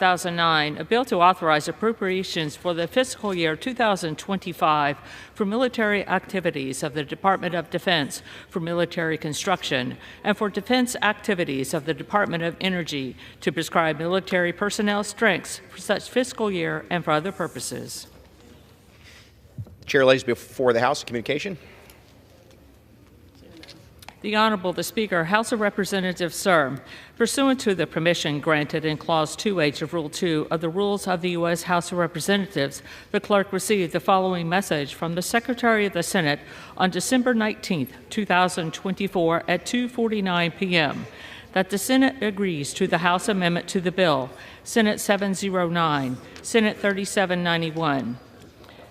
2009, a bill to authorize appropriations for the fiscal year 2025 for military activities of the Department of Defense for military construction and for defense activities of the Department of Energy to prescribe military personnel strengths for such fiscal year and for other purposes. The chair lays before the House a communication. The Honorable the Speaker, House of Representatives, sir, pursuant to the permission granted in Clause 2H of Rule 2 of the Rules of the U.S. House of Representatives, the clerk received the following message from the Secretary of the Senate on December 19, 2024 at 2:49 p.m. that the Senate agrees to the House amendment to the bill, Senate 709, Senate 3791,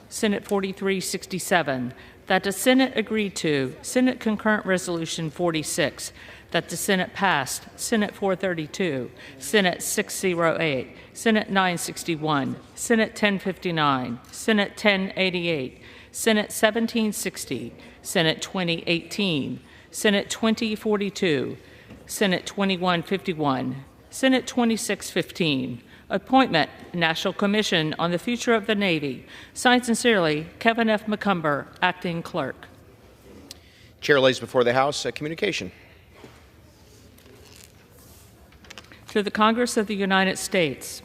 Senate 4367, that the Senate agreed to Senate Concurrent Resolution 46, that the Senate passed Senate 432, Senate 608, Senate 961, Senate 1059, Senate 1088, Senate 1760, Senate 2018, Senate 2042, Senate 2151, Senate 2615, Appointment, National Commission on the Future of the Navy. Signed sincerely, Kevin F. McCumber, Acting Clerk. Chair lays before the House a communication. To the Congress of the United States.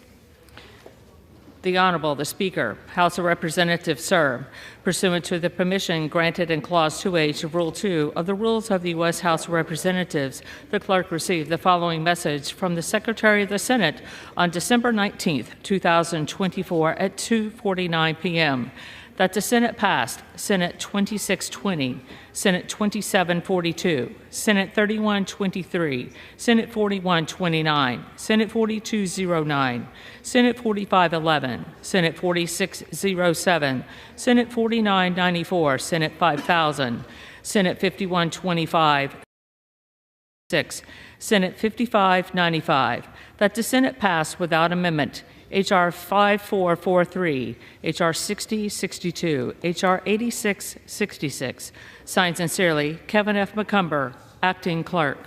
The Honorable the Speaker, House of Representatives, sir, pursuant to the permission granted in Clause 2H of Rule 2 of the Rules of the U.S. House of Representatives, the clerk received the following message from the Secretary of the Senate on December 19, 2024 at 2:49 p.m. that the Senate passed Senate 2620, Senate 2742, Senate 3123, Senate 4129, Senate 4209, Senate 4511, Senate 4607, Senate 4994, Senate 5000, Senate 5125, Senate 5595, that the Senate pass without amendment H.R. 5443, H.R. 6062, H.R. 8666. Signed sincerely, Kevin F. McCumber, Acting Clerk.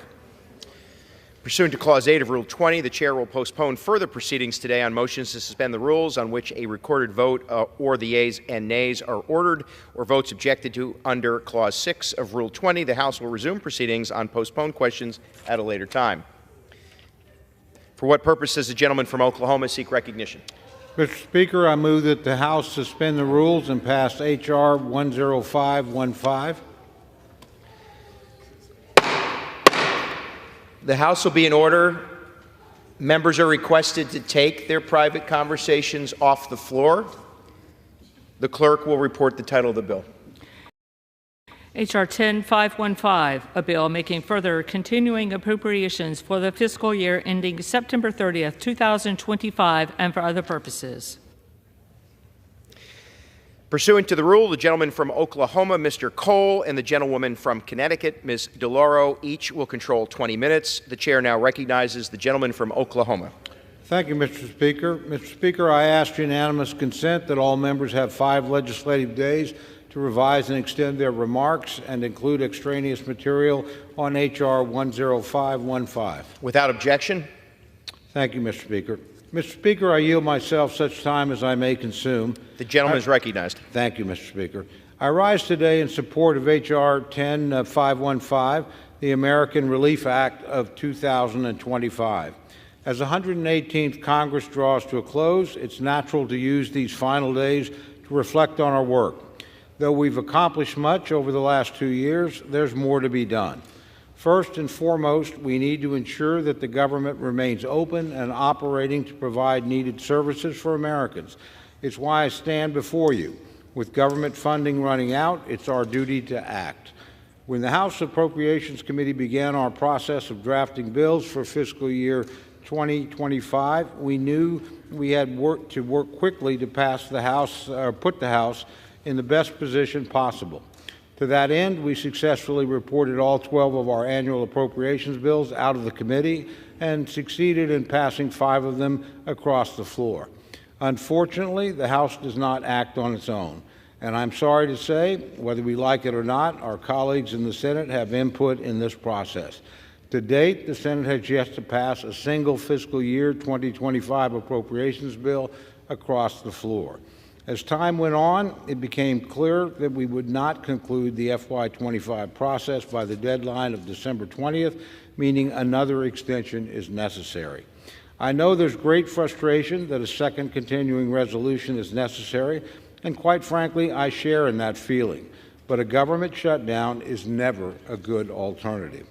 Pursuant to Clause 8 of Rule 20, the Chair will postpone further proceedings today on motions to suspend the rules on which a recorded vote or the yeas and nays are ordered or votes objected to under Clause 6 of Rule 20. The House will resume proceedings on postponed questions at a later time. For what purpose does the gentleman from Oklahoma seek recognition? Mr. Speaker, I move that the House suspend the rules and pass H.R. 10515. The House will be in order. Members are requested to take their private conversations off the floor. The clerk will report the title of the bill. H.R. 10515, a bill making further continuing appropriations for the fiscal year ending September 30th, 2025, and for other purposes. Pursuant to the rule, the gentleman from Oklahoma, Mr. Cole, and the gentlewoman from Connecticut, Ms. DeLauro, each will control 20 minutes. The chair now recognizes the gentleman from Oklahoma. Thank you, Mr. Speaker. Mr. Speaker, I ask unanimous consent that all members have 5 legislative days to revise and extend their remarks and include extraneous material on H.R. 10515. Without objection. Thank you, Mr. Speaker. Mr. Speaker, I yield myself such time as I may consume. The gentleman is recognized. Thank you, Mr. Speaker. I rise today in support of H.R. 10515, the American Relief Act of 2025. As the 118th Congress draws to a close, it's natural to use these final days to reflect on our work. Though we've accomplished much over the last 2 years, there's more to be done. First and foremost, we need to ensure that the government remains open and operating to provide needed services for Americans. It's why I stand before you. With government funding running out, it's our duty to act. When the House Appropriations Committee began our process of drafting bills for fiscal year 2025, we knew we had to work quickly to pass the House, put the House in the best position possible. To that end, we successfully reported all 12 of our annual appropriations bills out of the committee and succeeded in passing 5 of them across the floor. Unfortunately, the House does not act on its own. And I'm sorry to say, whether we like it or not, our colleagues in the Senate have input in this process. To date, the Senate has yet to pass a single fiscal year 2025 appropriations bill across the floor. As time went on, it became clear that we would not conclude the FY25 process by the deadline of December 20th, meaning another extension is necessary. I know there's great frustration that a second continuing resolution is necessary, and quite frankly, I share in that feeling. But a government shutdown is never a good alternative.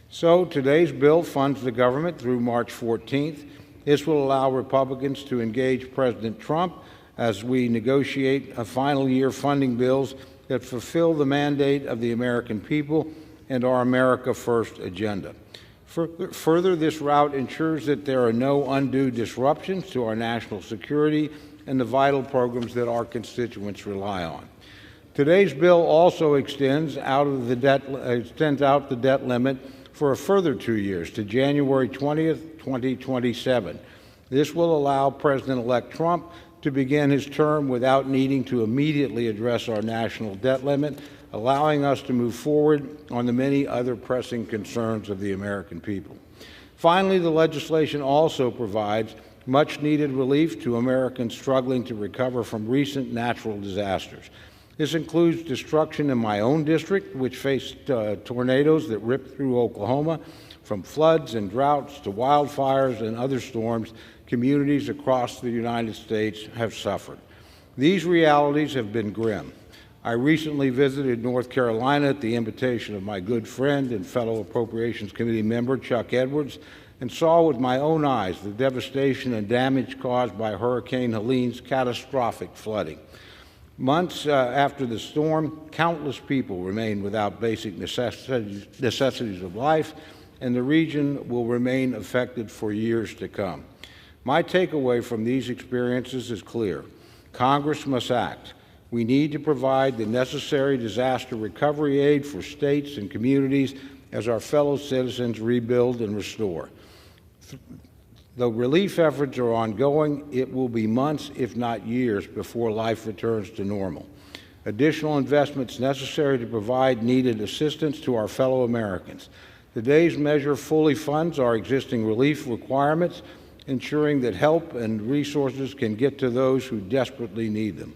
So today's bill funds the government through March 14th. This will allow Republicans to engage President Trump as we negotiate a final year funding bills that fulfill the mandate of the American people and our America First agenda. Further, this route ensures that there are no undue disruptions to our national security and the vital programs that our constituents rely on. Today's bill also extends out the debt limit for a further 2 years to January 20th, 2027. This will allow President-elect Trump to begin his term without needing to immediately address our national debt limit, allowing us to move forward on the many other pressing concerns of the American people. Finally, the legislation also provides much-needed relief to Americans struggling to recover from recent natural disasters. This includes destruction in my own district, which faced tornadoes that ripped through Oklahoma. From floods and droughts to wildfires and other storms, communities across the United States have suffered. These realities have been grim. I recently visited North Carolina at the invitation of my good friend and fellow Appropriations Committee member Chuck Edwards, and saw with my own eyes the devastation and damage caused by Hurricane Helene's catastrophic flooding. Months after the storm, countless people remain without basic necessities of life, and the region will remain affected for years to come. My takeaway from these experiences is clear. Congress must act. We need to provide the necessary disaster recovery aid for states and communities as our fellow citizens rebuild and restore. Though relief efforts are ongoing, it will be months, if not years, before life returns to normal. Additional investments necessary to provide needed assistance to our fellow Americans. Today's measure fully funds our existing relief requirements, ensuring that help and resources can get to those who desperately need them.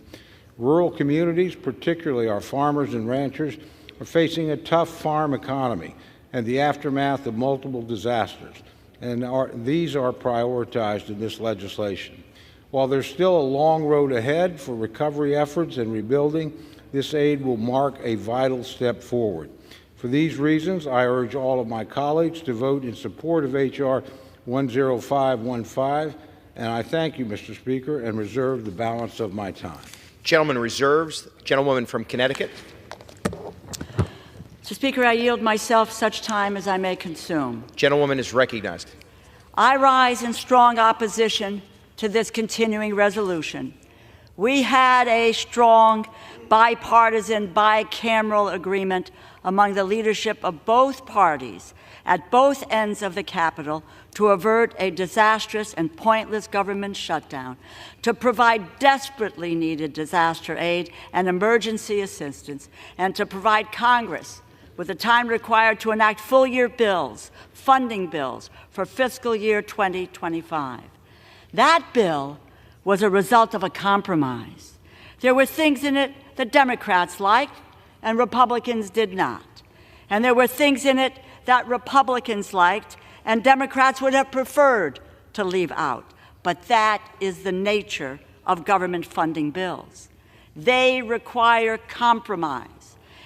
Rural communities, particularly our farmers and ranchers, are facing a tough farm economy and the aftermath of multiple disasters, and these are prioritized in this legislation. While there's still a long road ahead for recovery efforts and rebuilding, this aid will mark a vital step forward. For these reasons, I urge all of my colleagues to vote in support of H.R. 10515, and I thank you, Mr. Speaker, and reserve the balance of my time. Gentleman reserves. Gentlewoman from Connecticut. Mr. Speaker, I yield myself such time as I may consume. Gentlewoman is recognized. I rise in strong opposition to this continuing resolution. We had a strong bipartisan, bicameral agreement among the leadership of both parties at both ends of the Capitol to avert a disastrous and pointless government shutdown, to provide desperately needed disaster aid and emergency assistance, and to provide Congress with the time required to enact full-year bills, funding bills, for fiscal year 2025. That bill was a result of a compromise. There were things in it that Democrats liked and Republicans did not. And there were things in it that Republicans liked and Democrats would have preferred to leave out. But that is the nature of government funding bills. They require compromise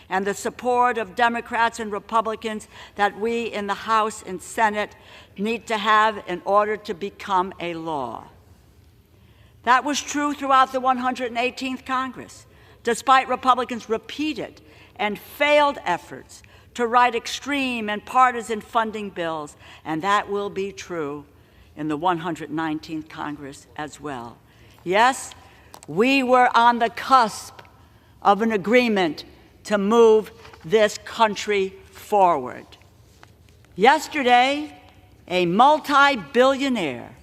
and the support of Democrats and Republicans that we in the House and Senate need to have in order to become a law. That was true throughout the 118th Congress, despite Republicans' repeated and failed efforts to write extreme and partisan funding bills, and that will be true in the 119th Congress as well. Yes, we were on the cusp of an agreement to move this country forward. Yesterday, a multi-billionaire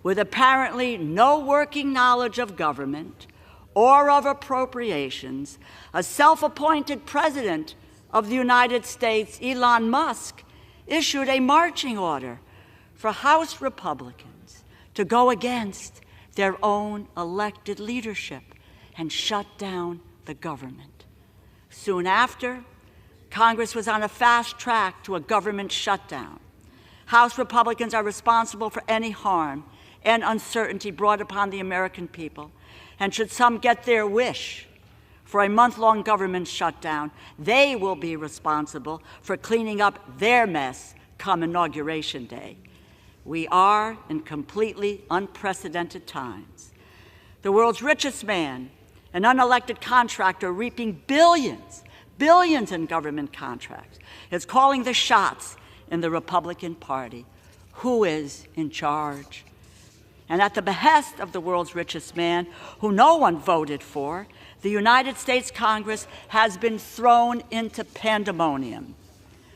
with apparently no working knowledge of government or of appropriations, a self-appointed president of the United States, Elon Musk, issued a marching order for House Republicans to go against their own elected leadership and shut down the government. Soon after, Congress was on a fast track to a government shutdown. House Republicans are responsible for any harm and uncertainty brought upon the American people, and should some get their wish for a month-long government shutdown, they will be responsible for cleaning up their mess come Inauguration Day. We are in completely unprecedented times. The world's richest man, an unelected contractor reaping billions in government contracts, is calling the shots in the Republican Party. Who is in charge? And at the behest of the world's richest man, who no one voted for, the United States Congress has been thrown into pandemonium.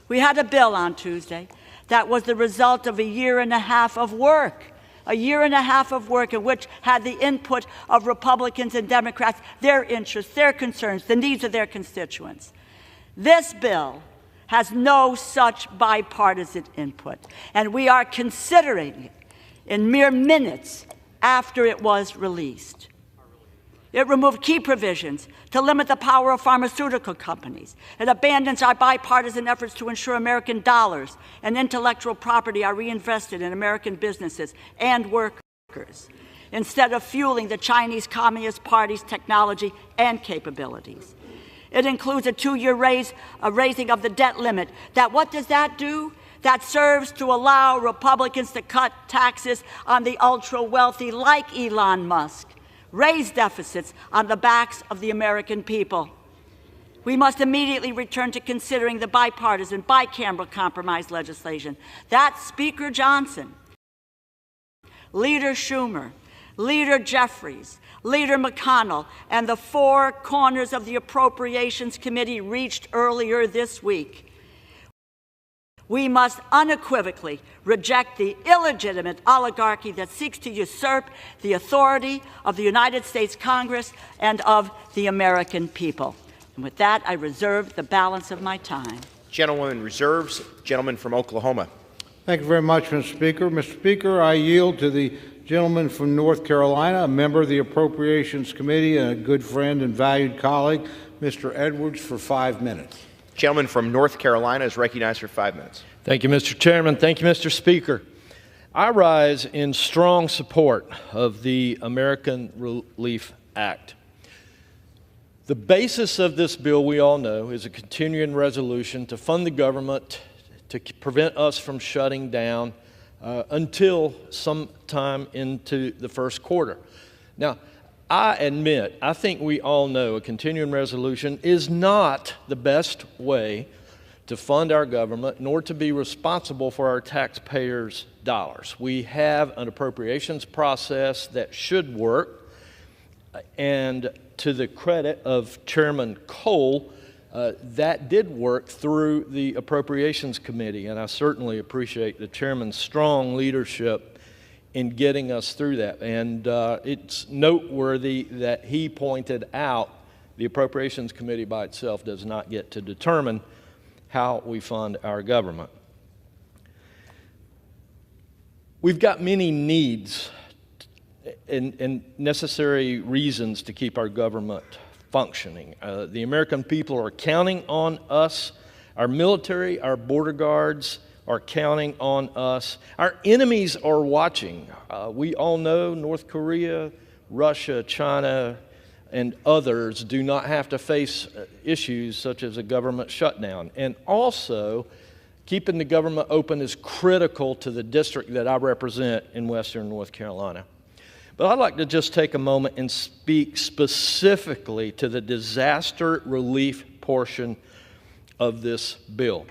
We had a bill on Tuesday that was the result of a year and a half of work in which had the input of Republicans and Democrats, their interests, their concerns, the needs of their constituents. This bill has no such bipartisan input, and we are considering it in mere minutes after it was released. It removed key provisions to limit the power of pharmaceutical companies. It abandons our bipartisan efforts to ensure American dollars and intellectual property are reinvested in American businesses and workers, instead of fueling the Chinese Communist Party's technology and capabilities. It includes a 2-year raising of the debt limit. What does that do? That serves to allow Republicans to cut taxes on the ultra-wealthy like Elon Musk, raise deficits on the backs of the American people. We must immediately return to considering the bipartisan, bicameral compromise legislation that Speaker Johnson, Leader Schumer, Leader Jeffries, Leader McConnell, and the four corners of the Appropriations Committee reached earlier this week. We must unequivocally reject the illegitimate oligarchy that seeks to usurp the authority of the United States Congress and of the American people. And with that, I reserve the balance of my time. Gentlewoman reserves. Gentleman from Oklahoma. Thank you very much, Mr. Speaker. Mr. Speaker, I yield to the gentleman from North Carolina, a member of the Appropriations Committee and a good friend and valued colleague, Mr. Edwards, for 5 minutes. Gentleman from North Carolina is recognized for 5 minutes. Thank you, Mr. Chairman. Thank you, Mr. Speaker. I rise in strong support of the American Relief Act. The basis of this bill, we all know, is a continuing resolution to fund the government to prevent us from shutting down until sometime into the first quarter. Now, I admit, I think we all know a continuing resolution is not the best way to fund our government, nor to be responsible for our taxpayers' dollars. We have an appropriations process that should work, and to the credit of Chairman Cole, that did work through the Appropriations Committee, and I certainly appreciate the Chairman's strong leadership in getting us through that. And it's noteworthy that he pointed out the Appropriations Committee by itself does not get to determine how we fund our government. We've got many needs and necessary reasons to keep our government functioning. The American people are counting on us. Our military, our border guards are counting on us. Our enemies are watching. We all know North Korea, Russia, China, and others do not have to face issues such as a government shutdown. And also, keeping the government open is critical to the district that I represent in Western North Carolina. But I'd like to just take a moment and speak specifically to the disaster relief portion of this bill.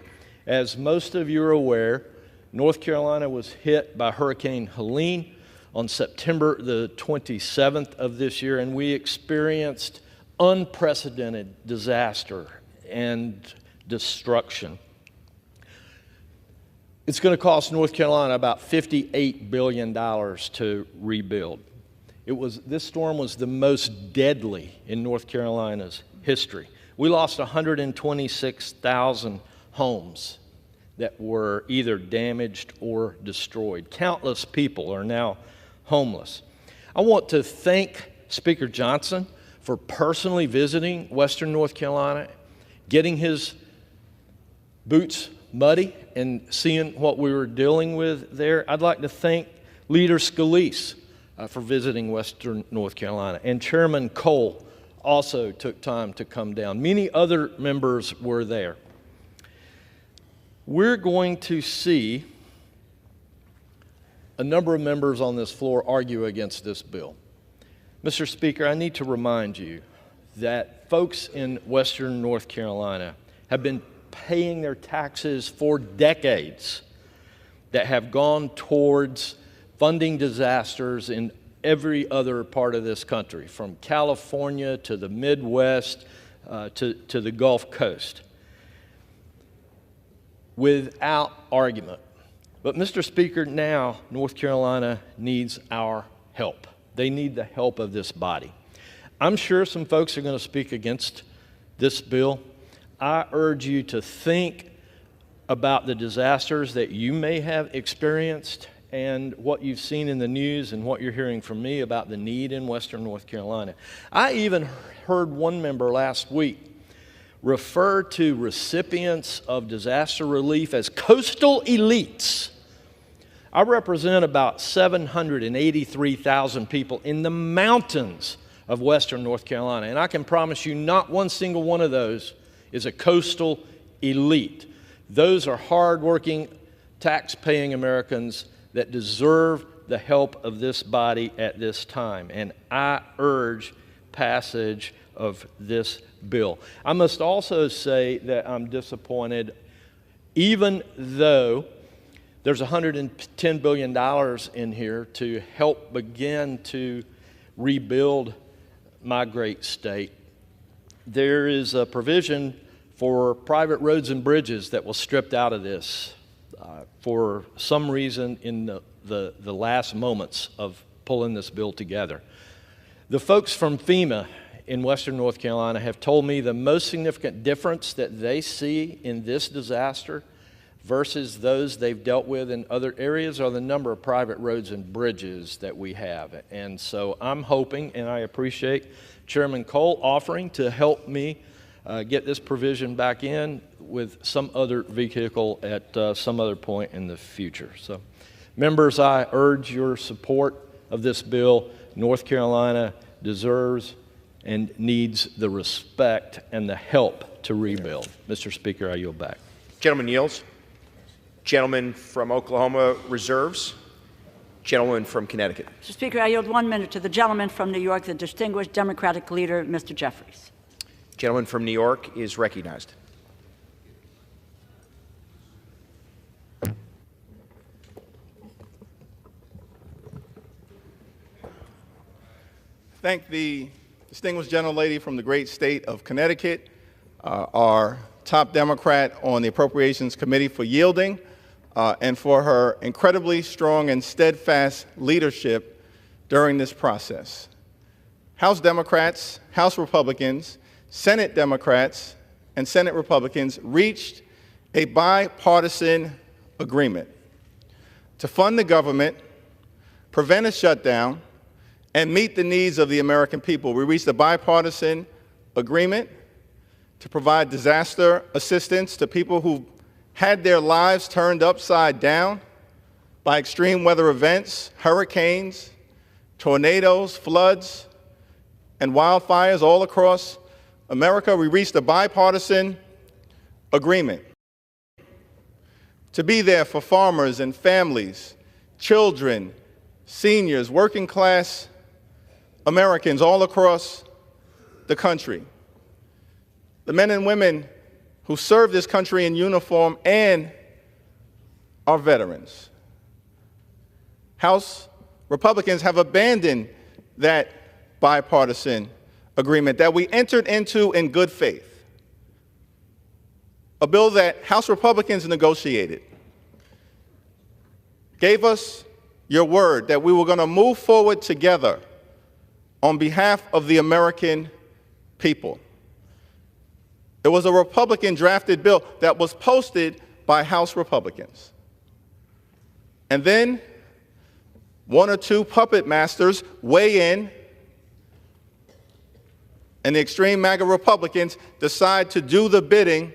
As most of you are aware, North Carolina was hit by Hurricane Helene on September the 27th of this year, and we experienced unprecedented disaster and destruction. It's going to cost North Carolina about $58 billion to rebuild. This storm was the most deadly in North Carolina's history. We lost 126,000 homes that were either damaged or destroyed. Countless people are now homeless. I want to thank Speaker Johnson for personally visiting Western North Carolina, getting his boots muddy and seeing what we were dealing with there. I'd like to thank Leader Scalise for visiting Western North Carolina, and Chairman Cole also took time to come down. Many other members were there. We're going to see a number of members on this floor argue against this bill. Mr. Speaker, I need to remind you that folks in Western North Carolina have been paying their taxes for decades that have gone towards funding disasters in every other part of this country, from California to the Midwest to the Gulf Coast, without argument. But Mr. Speaker, now North Carolina needs our help. They need the help of this body. I'm sure some folks are going to speak against this bill. I urge you to think about the disasters that you may have experienced and what you've seen in the news and what you're hearing from me about the need in Western North Carolina. I even heard one member last week refer to recipients of disaster relief as coastal elites. I represent about 783,000 people in the mountains of Western North Carolina, and I can promise you not one single one of those is a coastal elite. Those are hardworking, tax-paying Americans that deserve the help of this body at this time, and I urge passage of this bill. I must also say that I'm disappointed, even though there's $110 billion in here to help begin to rebuild my great state. There is a provision for private roads and bridges that was stripped out of this for some reason in the last moments of pulling this bill together. The folks from FEMA in Western North Carolina have told me the most significant difference that they see in this disaster versus those they've dealt with in other areas are the number of private roads and bridges that we have. And so I'm hoping, and I appreciate Chairman Cole offering to help me get this provision back in with some other vehicle at some other point in the future. So, members, I urge your support of this bill. North Carolina deserves and needs the respect and the help to rebuild. Mr. Speaker, I yield back. Gentleman yields. Gentleman from Oklahoma reserves. Gentleman from Connecticut. Mr. Speaker, I yield 1 minute to the gentleman from New York, the distinguished Democratic leader, Mr. Jeffries. Gentleman from New York is recognized. Thank the distinguished gentlelady from the great state of Connecticut, our top Democrat on the Appropriations Committee, for yielding and for her incredibly strong and steadfast leadership during this process. House Democrats, House Republicans, Senate Democrats, and Senate Republicans reached a bipartisan agreement to fund the government, prevent a shutdown, and meet the needs of the American people. We reached a bipartisan agreement to provide disaster assistance to people who had their lives turned upside down by extreme weather events, hurricanes, tornadoes, floods, and wildfires all across America. We reached a bipartisan agreement to be there for farmers and families, children, seniors, working class Americans all across the country. The men and women who serve this country in uniform and are veterans. House Republicans have abandoned that bipartisan agreement that we entered into in good faith. A bill that House Republicans negotiated. Gave us your word that we were going to move forward together on behalf of the American people. It was a Republican drafted bill that was posted by by House Republicans. And then one or two puppet masters weigh in, and the extreme MAGA Republicans decide to do the bidding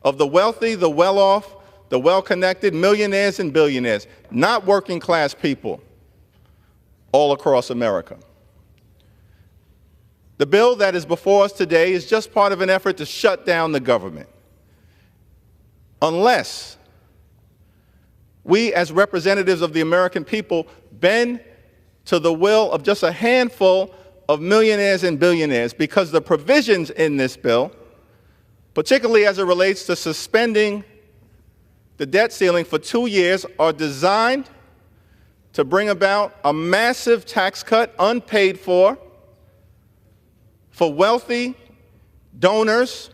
of the wealthy, the well-off, the well-connected, millionaires and billionaires, not working-class people all across America. The bill that is before us today is just part of an effort to shut down the government. Unless we, as representatives of the American people, bend to the will of just a handful of millionaires and billionaires, because the provisions in this bill, particularly as it relates to suspending the debt ceiling for 2 years, are designed to bring about a massive tax cut, unpaid for wealthy donors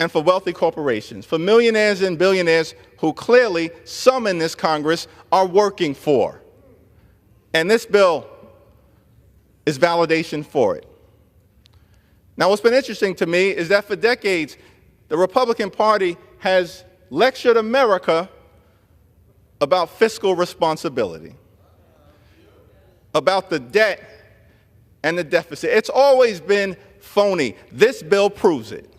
and for wealthy corporations, for millionaires and billionaires who clearly some in this Congress are working for. And this bill is validation for it. Now, what's been interesting to me is that for decades, the Republican Party has lectured America about fiscal responsibility, about the debt and the deficit. It's always been phony. This bill proves it.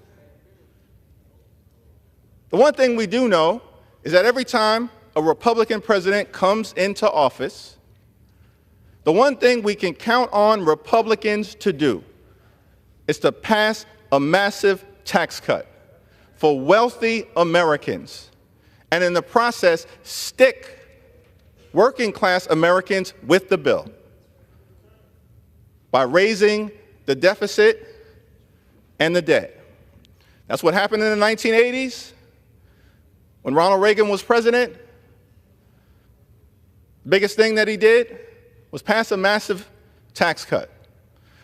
The one thing we do know is that every time a Republican president comes into office, the one thing we can count on Republicans to do is to pass a massive tax cut for wealthy Americans, and in the process, stick working-class Americans with the bill by raising the deficit and the debt. That's what happened in the 1980s when Ronald Reagan was president. The biggest thing that he did was pass a massive tax cut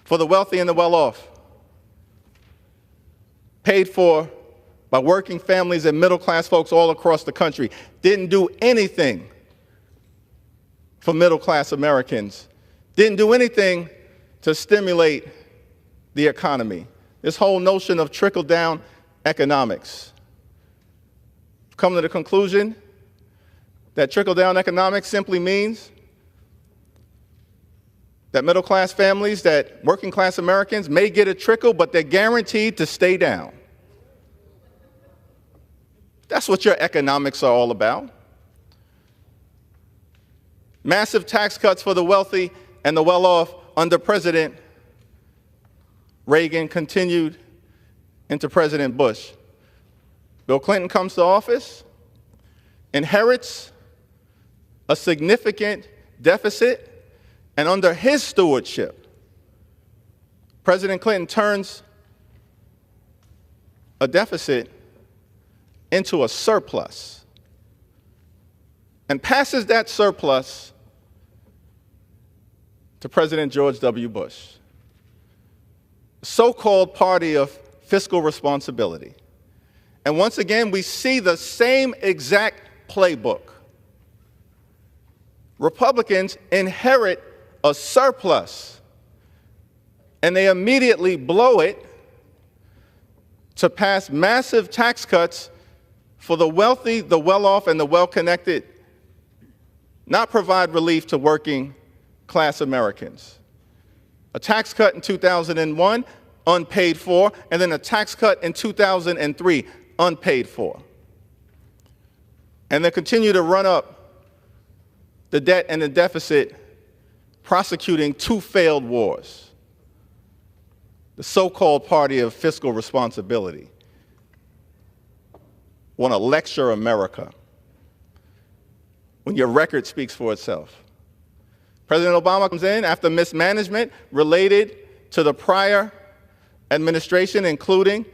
for the wealthy and the well-off, paid for by working families and middle-class folks all across the country. Didn't do anything for middle-class Americans. Didn't do anything to stimulate the economy. This whole notion of trickle-down economics. I've come to the conclusion that trickle-down economics simply means that middle-class families, that working-class Americans may get a trickle, but they're guaranteed to stay down. That's what your economics are all about. Massive tax cuts for the wealthy and the well-off under President Reagan continued into President Bush. Bill Clinton comes to office, inherits a significant deficit, and under his stewardship, President Clinton turns a deficit into a surplus and passes that surplus to President George W. Bush, so-called party of fiscal responsibility. And once again, we see the same exact playbook. Republicans inherit a surplus, and they immediately blow it to pass massive tax cuts for the wealthy, the well-off, and the well-connected, not provide relief to working class Americans. A tax cut in 2001, unpaid for, and then a tax cut in 2003, unpaid for. And they continue to run up the debt and the deficit, prosecuting two failed wars. The so-called party of fiscal responsibility want to lecture America when your record speaks for itself. President Obama comes in after mismanagement related to the prior administration, including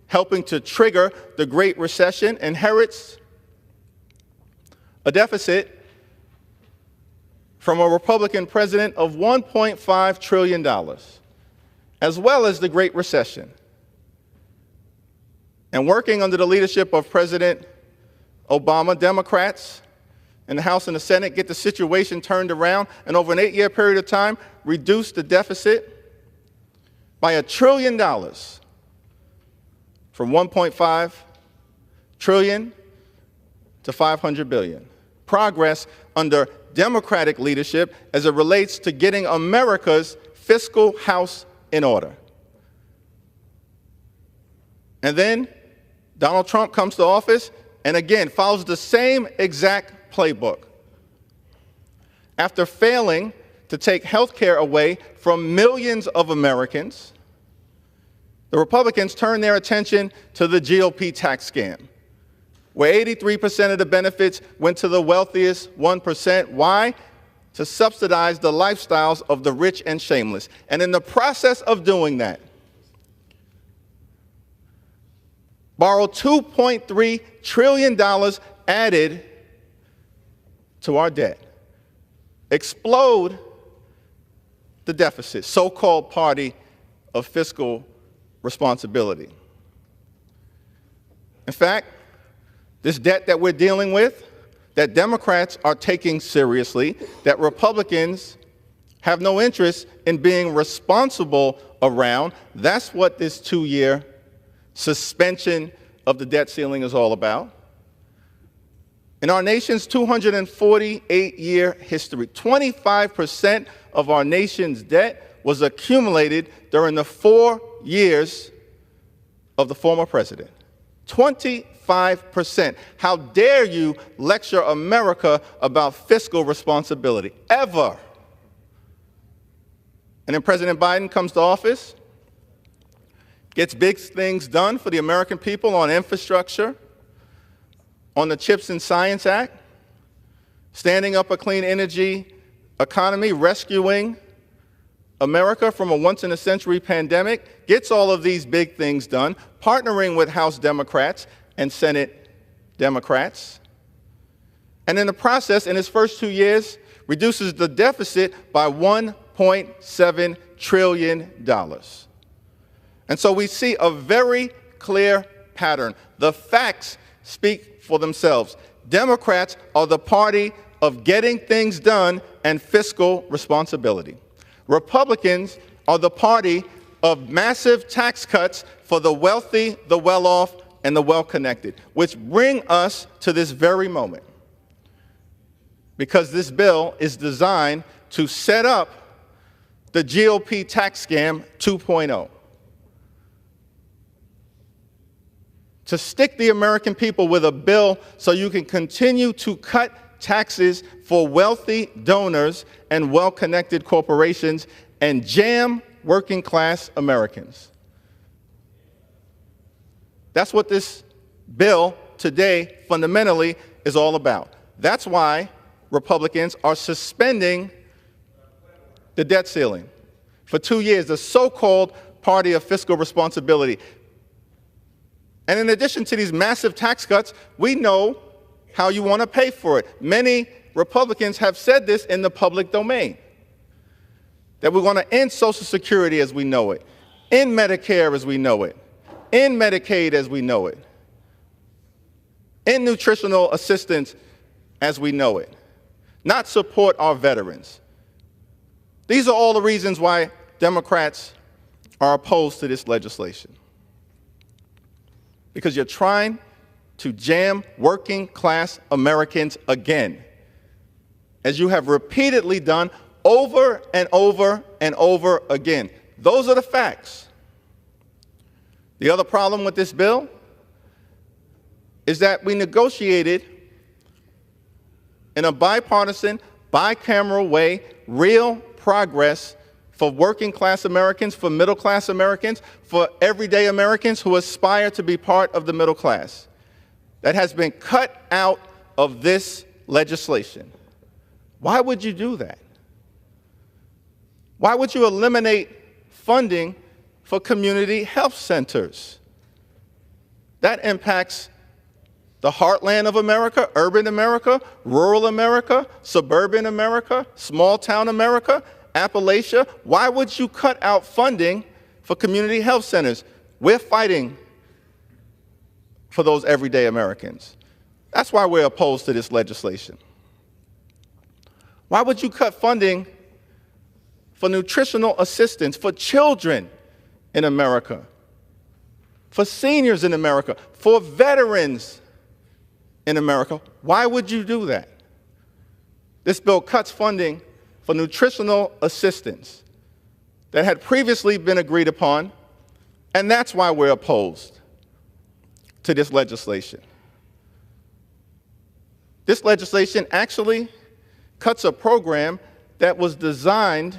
helping to trigger the Great Recession, inherits a deficit from a Republican president of $1.5 trillion, as well as the Great Recession. And working under the leadership of President Obama, Democrats in the House and the Senate get the situation turned around, and over an 8-year period of time, reduce the deficit by $1 trillion from 1.5 trillion to $500 billion. Progress under Democratic leadership as it relates to getting America's fiscal house in order. And then Donald Trump comes to office and again follows the same exact playbook. After failing to take health care away from millions of Americans, the Republicans turned their attention to the GOP tax scam, where 83% of the benefits went to the wealthiest 1%. Why? To subsidize the lifestyles of the rich and shameless. And in the process of doing that, borrow $2.3 trillion added to our debt, explode the deficit, so-called party of fiscal responsibility. In fact, this debt that we're dealing with, that Democrats are taking seriously, that Republicans have no interest in being responsible around, that's what this 2-year suspension of the debt ceiling is all about. In our nation's 248-year history, 25% of our nation's debt was accumulated during the 4 years of the former president. 25%. How dare you lecture America about fiscal responsibility, ever? And then President Biden comes to office, gets big things done for the American people on infrastructure, on the CHIPS and Science Act, standing up a clean energy economy, rescuing America from a once-in-a-century pandemic, gets all of these big things done, partnering with House Democrats and Senate Democrats. And in the process, in his first 2 years, reduces the deficit by $1.7 trillion. And so we see a very clear pattern. The facts speak for themselves. Democrats are the party of getting things done and fiscal responsibility. Republicans are the party of massive tax cuts for the wealthy, the well-off, and the well-connected, which bring us to this very moment. Because this bill is designed to set up the GOP tax scam 2.0. To stick the American people with a bill so you can continue to cut taxes for wealthy donors and well-connected corporations and jam working-class Americans. That's what this bill today fundamentally is all about. That's why Republicans are suspending the debt ceiling for 2 years, the so-called party of fiscal responsibility. And in addition to these massive tax cuts, we know how you want to pay for it. Many Republicans have said this in the public domain, that we're going to end Social Security as we know it, end Medicare as we know it, end Medicaid as we know it, end nutritional assistance as we know it, not support our veterans. These are all the reasons why Democrats are opposed to this legislation. Because you're trying to jam working-class Americans again, as you have repeatedly done over and over and over again. Those are the facts. The other problem with this bill is that we negotiated in a bipartisan, bicameral way, real progress for working-class Americans, for middle-class Americans, for everyday Americans who aspire to be part of the middle class. That has been cut out of this legislation. Why would you do that? Why would you eliminate funding for community health centers? That impacts the heartland of America, urban America, rural America, suburban America, small-town America, Appalachia. Why would you cut out funding for community health centers? We're fighting for those everyday Americans. That's why we're opposed to this legislation. Why would you cut funding for nutritional assistance for children in America, for seniors in America, for veterans in America. Why would you do that? This bill cuts funding for nutritional assistance that had previously been agreed upon, and that's why we're opposed to this legislation. This legislation actually cuts a program that was designed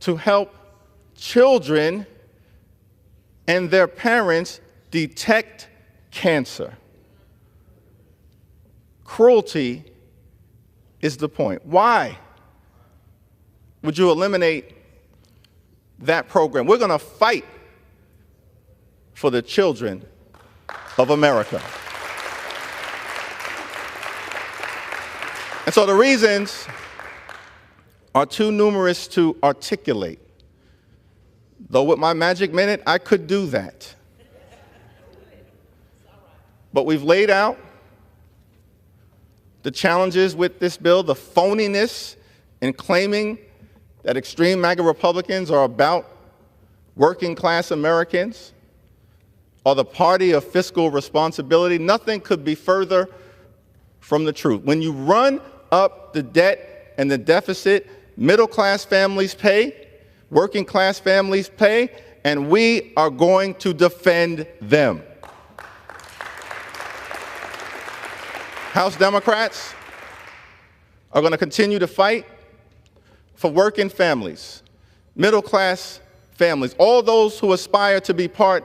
to help children and their parents detect cancer. Cruelty is the point. Why would you eliminate that program? We're going to fight for the children of America. And so the reasons are too numerous to articulate. Though with my magic minute, I could do that. But we've laid out the challenges with this bill, the phoniness in claiming that extreme MAGA Republicans are about working class Americans or the party of fiscal responsibility. Nothing could be further from the truth. When you run up the debt and the deficit, middle class families pay, working class families pay, and we are going to defend them. House Democrats are going to continue to fight for working families, middle class families, all those who aspire to be part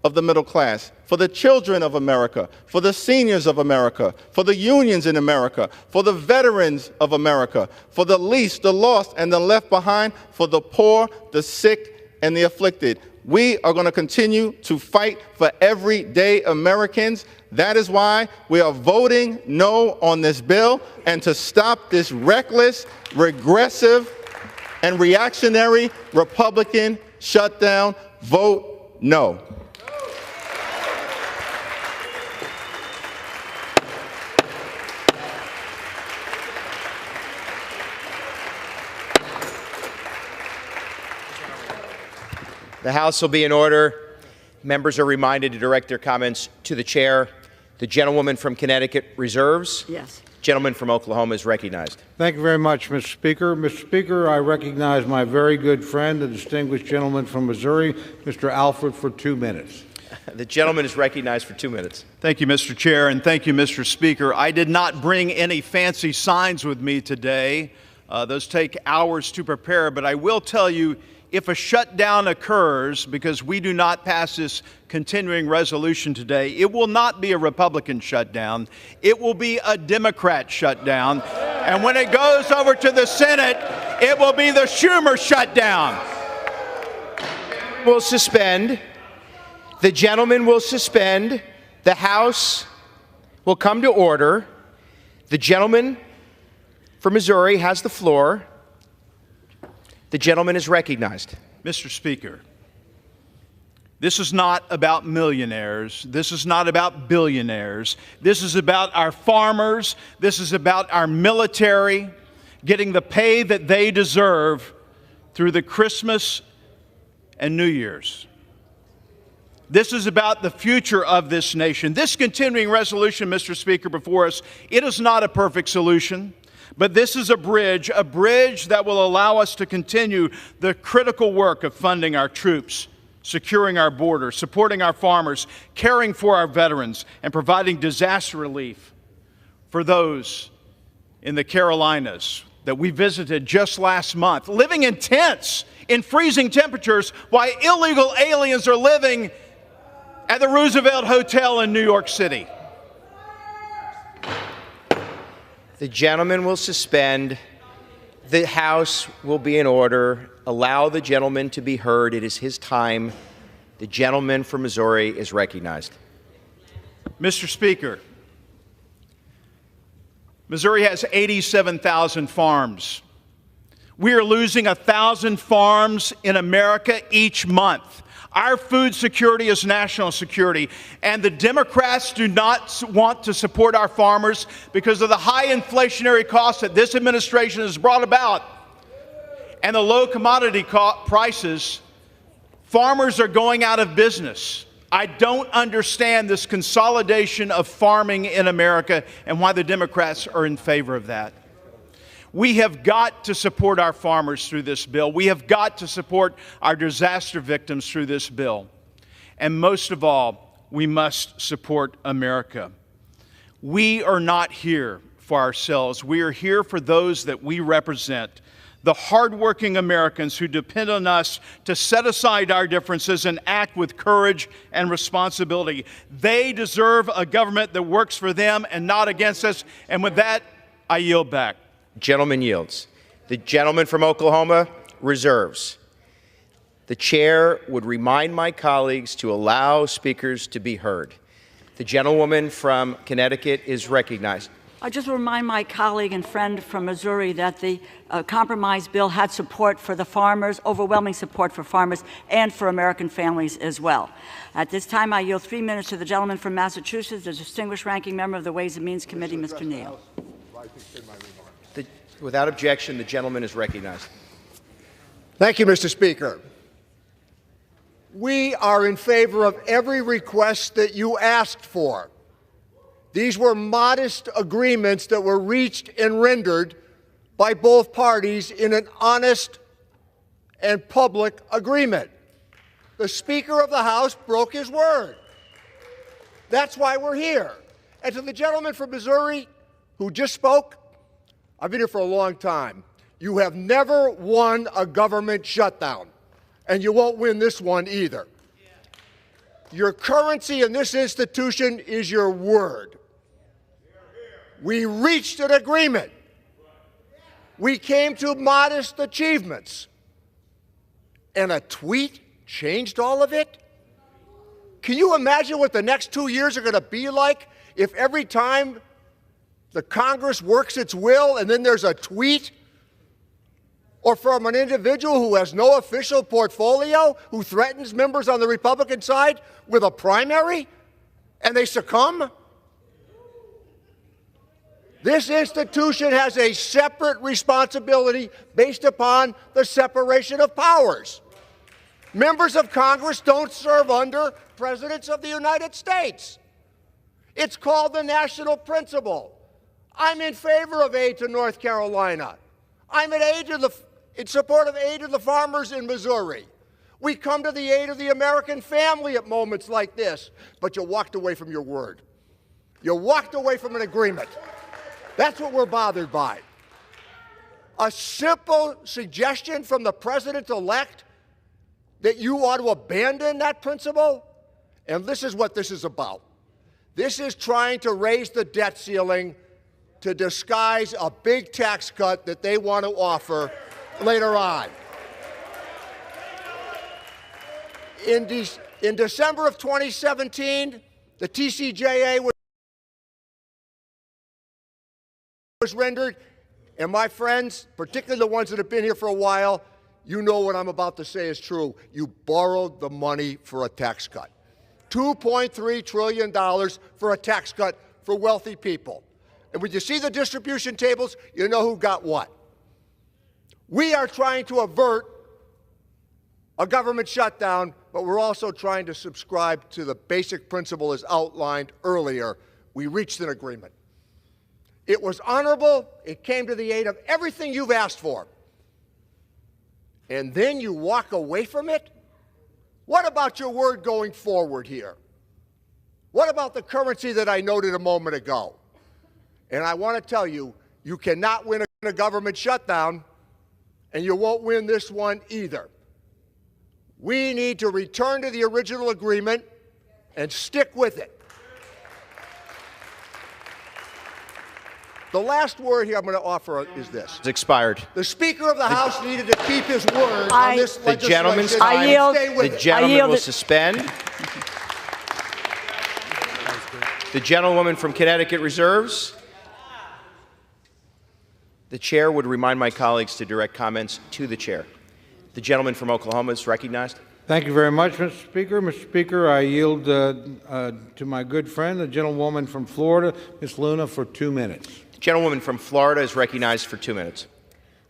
of the middle class, for the children of America, for the seniors of America, for the unions in America, for the veterans of America, for the least, the lost, and the left behind, for the poor, the sick, and the afflicted. We are going to continue to fight for everyday Americans. That is why we are voting no on this bill, and to stop this reckless, regressive, and reactionary Republican shutdown, vote no. The House will be in order. Members are reminded to direct their comments to the chair. The gentlewoman from Connecticut reserves. Yes. Gentleman from Oklahoma is recognized. Thank you very much, Mr. Speaker. Mr. Speaker, I recognize my very good friend, the distinguished gentleman from Missouri, Mr. Alford, for 2 minutes. The gentleman is recognized for 2 minutes. Thank you, Mr. Chair, and thank you, Mr. Speaker. I did not bring any fancy signs with me today. Those take hours to prepare, but I will tell you, if a shutdown occurs because we do not pass this continuing resolution today, it will not be a Republican shutdown. It will be a Democrat shutdown. And when it goes over to the Senate, it will be the Schumer shutdown. We'll suspend. The gentleman will suspend. The House will come to order. The gentleman from Missouri has the floor. The gentleman is recognized. Mr. Speaker, this is not about millionaires. This is not about billionaires. This is about our farmers. This is about our military getting the pay that they deserve through the Christmas and New Year's. This is about the future of this nation. This continuing resolution, Mr. Speaker, before us, it is not a perfect solution. But this is a bridge that will allow us to continue the critical work of funding our troops, securing our border, supporting our farmers, caring for our veterans, and providing disaster relief for those in the Carolinas that we visited just last month, living in tents in freezing temperatures while illegal aliens are living at the Roosevelt Hotel in New York City. The gentleman will suspend. The House will be in order. Allow the gentleman to be heard. It is his time. The gentleman from Missouri is recognized. Mr. Speaker, Missouri has 87,000 farms. We are losing 1,000 farms in America each month. Our food security is national security, and the Democrats do not want to support our farmers because of the high inflationary costs that this administration has brought about and the low commodity prices. Farmers are going out of business. I don't understand this consolidation of farming in America and why the Democrats are in favor of that. We have got to support our farmers through this bill. We have got to support our disaster victims through this bill. And most of all, we must support America. We are not here for ourselves. We are here for those that we represent, the hardworking Americans who depend on us to set aside our differences and act with courage and responsibility. They deserve a government that works for them and not against us. And with that, I yield back. Gentleman yields. The gentleman from Oklahoma reserves. The chair would remind my colleagues to allow speakers to be heard. The gentlewoman from Connecticut is recognized. I just remind my colleague and friend from Missouri that the compromise bill had support for the farmers, overwhelming support for farmers and for American families as well. At this time, I yield 3 minutes to the gentleman from Massachusetts, the distinguished ranking member of the Ways and Means Committee, Mr. Neal. Without objection, the gentleman is recognized. Thank you, Mr. Speaker. We are in favor of every request that you asked for. These were modest agreements that were reached and rendered by both parties in an honest and public agreement. The Speaker of the House broke his word. That's why we're here. And to the gentleman from Missouri who just spoke, I've been here for a long time. You have never won a government shutdown, and you won't win this one either. Your currency in this institution is your word. We reached an agreement. We came to modest achievements. And a tweet changed all of it? Can you imagine what the next 2 years are going to be like if every time the Congress works its will and then there's a tweet? Or from an individual who has no official portfolio, who threatens members on the Republican side with a primary, and they succumb? This institution has a separate responsibility based upon the separation of powers. Members of Congress don't serve under presidents of the United States. It's called the national principle. I'm in favor of aid to North Carolina. I'm in support of aid to the farmers in Missouri. We come to the aid of the American family at moments like this, but you walked away from your word. You walked away from an agreement. That's what we're bothered by. A simple suggestion from the president-elect that you ought to abandon that principle, and this is what this is about. This is trying to raise the debt ceiling to disguise a big tax cut that they want to offer later on. In December of 2017, the TCJA was rendered, and my friends, particularly the ones that have been here for a while, you know what I'm about to say is true. You borrowed the money for a tax cut. $2.3 trillion for a tax cut for wealthy people. And when you see the distribution tables, you know who got what. We are trying to avert a government shutdown, but we're also trying to subscribe to the basic principle as outlined earlier. We reached an agreement. It was honorable. It came to the aid of everything you've asked for. And then you walk away from it? What about your word going forward here? What about the currency that I noted a moment ago? And I want to tell you, you cannot win a government shutdown, and you won't win this one either. We need to return to the original agreement and stick with it. The last word here I'm going to offer is this. It's expired. The Speaker of the House needed to keep his word on this The gentleman's legislation. time. The gentleman will suspend. The gentlewoman from Connecticut reserves. The chair would remind my colleagues to direct comments to the chair. The gentleman from Oklahoma is recognized. Thank you very much, Mr. Speaker. Mr. Speaker, I yield to my good friend, the gentlewoman from Florida, Ms. Luna, for 2 minutes. The gentlewoman from Florida is recognized for 2 minutes.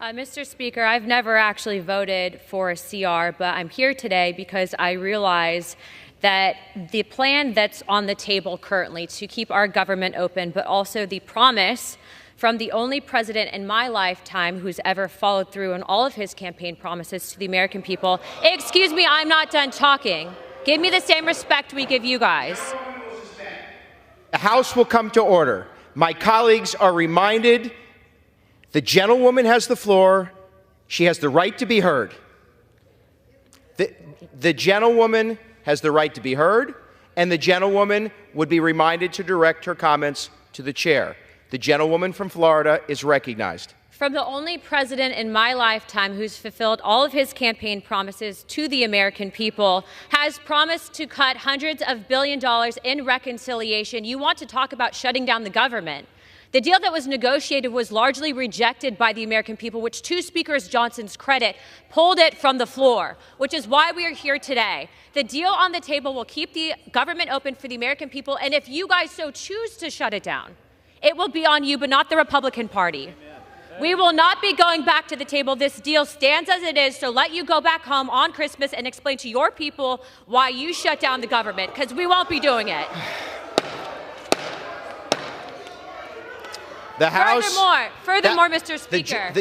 Mr. Speaker, I've never actually voted for a CR, but I'm here today because I realize that the plan that's on the table currently to keep our government open, but also the promise from the only president in my lifetime who's ever followed through on all of his campaign promises to the American people. Excuse me, I'm not done talking. Give me the same respect we give you guys. The House will come to order. My colleagues are reminded the gentlewoman has the floor. She has the right to be heard. The gentlewoman has the right to be heard, and the gentlewoman would be reminded to direct her comments to the chair. The gentlewoman from Florida is recognized. From the only president in my lifetime who's fulfilled all of his campaign promises to the American people, has promised to cut hundreds of billions of dollars in reconciliation. You want to talk about shutting down the government. The deal that was negotiated was largely rejected by the American people, which, to Speaker Johnson's credit, pulled it from the floor, which is why we are here today. The deal on the table will keep the government open for the American people, and if you guys so choose to shut it down, it will be on you, but not the Republican Party. We will not be going back to the table. This deal stands as it is, so let you go back home on Christmas and explain to your people why you shut down the government, because we won't be doing it. The House. Furthermore, Mr. Speaker.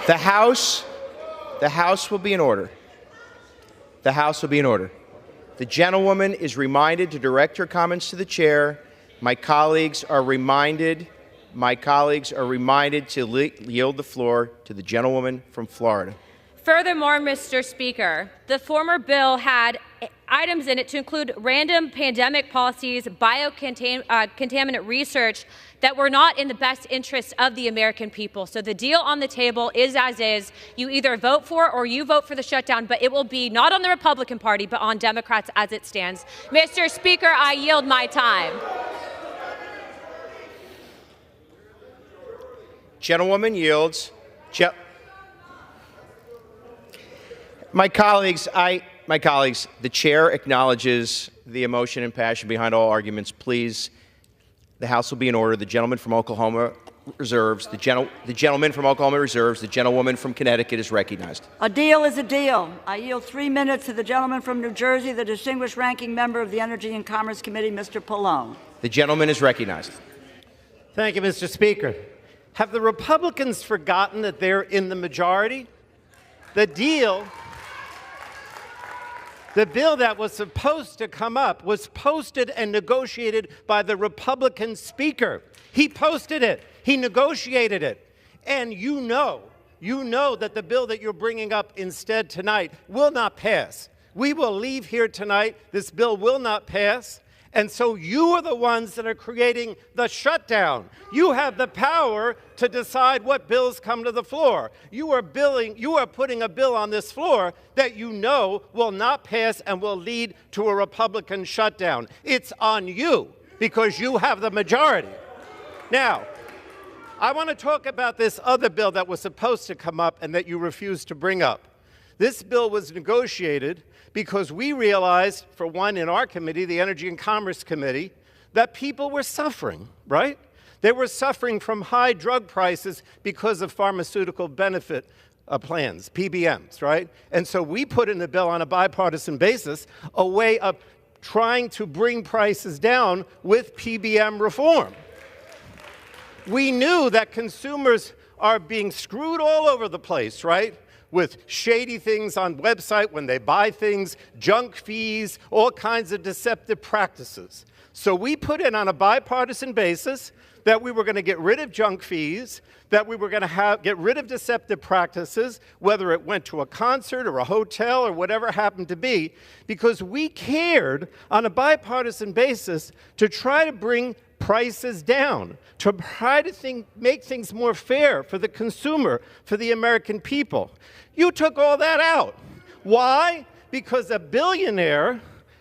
The House will be in order. The House will be in order. The gentlewoman is reminded to direct her comments to the chair. My colleagues are reminded to yield the floor to the gentlewoman from Florida. Furthermore, Mr. Speaker, the former bill had items in it to include random pandemic policies, biocontaminant research that were not in the best interest of the American people. So the deal on the table is as is. You either vote for or you vote for the shutdown, but it will be not on the Republican Party, but on Democrats as it stands. Mr. Speaker, I yield my time. Gentlewoman yields. My colleagues, the chair acknowledges the emotion and passion behind all arguments. Please, the House will be in order. The gentleman from Oklahoma reserves. The gentleman from Oklahoma reserves. The gentlewoman from Connecticut is recognized. A deal is a deal. I yield 3 minutes to the gentleman from New Jersey, the distinguished ranking member of the Energy and Commerce Committee, Mr. Pallone. The gentleman is recognized. Thank you, Mr. Speaker. Have the Republicans forgotten that they're in the majority? The bill that was supposed to come up was posted and negotiated by the Republican Speaker. He posted it. He negotiated it. And you know that the bill that you're bringing up instead tonight will not pass. We will leave here tonight. This bill will not pass. And so you are the ones that are creating the shutdown. You have the power to decide what bills come to the floor. You are putting a bill on this floor that you know will not pass and will lead to a Republican shutdown. It's on you because you have the majority. Now, I want to talk about this other bill that was supposed to come up and that you refused to bring up. This bill was negotiated because we realized, for one, in our committee, the Energy and Commerce Committee, that people were suffering, right? They were suffering from high drug prices because of pharmaceutical benefit plans, PBMs, right? And so we put in the bill on a bipartisan basis a way of trying to bring prices down with PBM reform. We knew that consumers are being screwed all over the place, right? With shady things on website when they buy things, junk fees, all kinds of deceptive practices. So we put in on a bipartisan basis that we were going to get rid of junk fees, that we were going to get rid of deceptive practices, whether it went to a concert or a hotel or whatever it happened to be, because we cared on a bipartisan basis to try to bring prices down, to try to make things more fair for the consumer, for the American people. You took all that out. Why? Because a billionaire,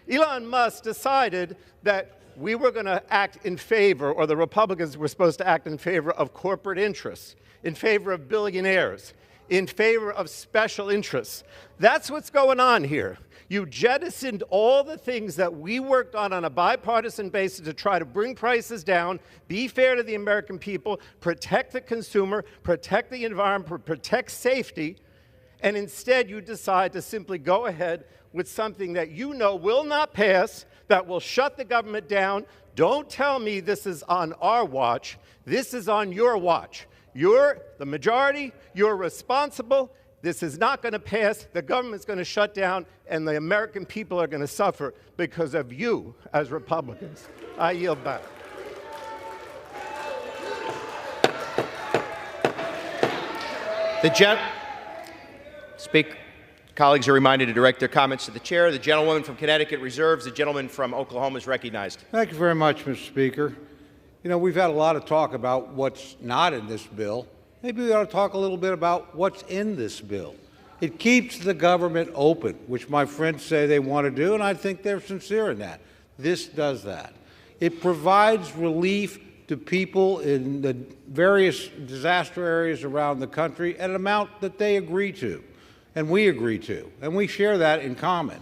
Elon Musk, decided that we were going to act in favor, or the Republicans were supposed to act in favor of corporate interests, in favor of billionaires, in favor of special interests. That's what's going on here. You jettisoned all the things that we worked on a bipartisan basis to try to bring prices down, be fair to the American people, protect the consumer, protect the environment, protect safety, and instead you decide to simply go ahead with something that you know will not pass, that will shut the government down. Don't tell me this is on our watch. This is on your watch. You're the majority. You're responsible. This is not going to pass. The government's going to shut down, and the American people are going to suffer because of you as Republicans. I yield back. Colleagues are reminded to direct their comments to the chair. The gentlewoman from Connecticut reserves. The gentleman from Oklahoma is recognized. Thank you very much, Mr. Speaker. You know, we've had a lot of talk about what's not in this bill. Maybe we ought to talk a little bit about what's in this bill. It keeps the government open, which my friends say they want to do, and I think they're sincere in that. This does that. It provides relief to people in the various disaster areas around the country at an amount that they agree to, and we agree to, and we share that in common.